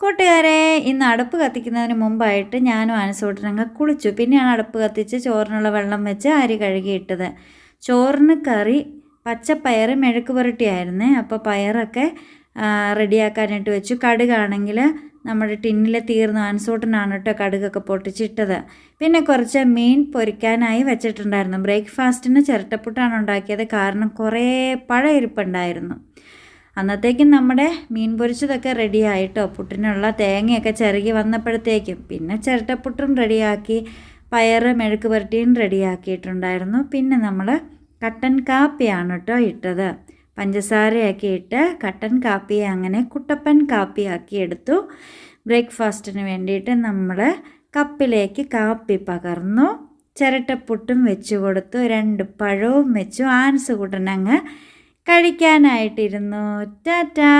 കൂട്ടുകാരെ, ഇന്ന് അടുപ്പ് കത്തിക്കുന്നതിന് മുമ്പായിട്ട് ഞാനും ആൻസൂട്ടനങ്ങ് കുളിച്ചു. പിന്നെയാണ് അടുപ്പ് കത്തിച്ച് ചോറിനുള്ള വെള്ളം വെച്ച് അരി കഴുകിയിട്ടത്. ചോറിന് കറി പച്ചപ്പയർ മെഴുക്ക് പുരട്ടിയായിരുന്നേ. അപ്പോൾ പയറൊക്കെ റെഡിയാക്കാനായിട്ട് വെച്ചു. കടുകാണെങ്കിൽ നമ്മുടെ ടിന്നിൽ തീർന്നു. ആൻസൂട്ടനാണ് കേട്ടോ കടുകൊക്കെ പൊട്ടിച്ചിട്ടത്. പിന്നെ കുറച്ച് മീൻ പൊരിക്കാനായി വെച്ചിട്ടുണ്ടായിരുന്നു. ബ്രേക്ക്ഫാസ്റ്റിന് ചിരട്ടപ്പുട്ടാണ് ഉണ്ടാക്കിയത്. കാരണം കുറേ പഴം ഇരിപ്പുണ്ടായിരുന്നു. അന്നത്തേക്കും നമ്മുടെ മീൻ പൊരിച്ചതൊക്കെ റെഡിയായിട്ടോ. പുട്ടിനുള്ള തേങ്ങയൊക്കെ ചിരകി വന്നപ്പോഴത്തേക്കും പിന്നെ ചിരട്ടപ്പുട്ടും റെഡിയാക്കി, പയർ മെഴുക്ക് പുരട്ടിയും റെഡിയാക്കിയിട്ടുണ്ടായിരുന്നു. പിന്നെ നമ്മൾ കട്ടൻ കാപ്പിയാണ് കേട്ടോ ഇട്ടത്. പഞ്ചസാരയൊക്കെ ഇട്ട് കട്ടൻ കാപ്പിയെ അങ്ങനെ കുട്ടപ്പൻ കാപ്പിയാക്കി എടുത്തു. ബ്രേക്ക്ഫാസ്റ്റിന് വേണ്ടിയിട്ട് നമ്മൾ കപ്പിലേക്ക് കാപ്പി പകർന്നു. ചിരട്ടപ്പുട്ടും വെച്ച് കൊടുത്തു. 2 പഴവും വെച്ചു. ആൻസ് കൂട്ടനങ്ങ് കഴിക്കാനായിട്ടിരുന്നു. ടാറ്റാ.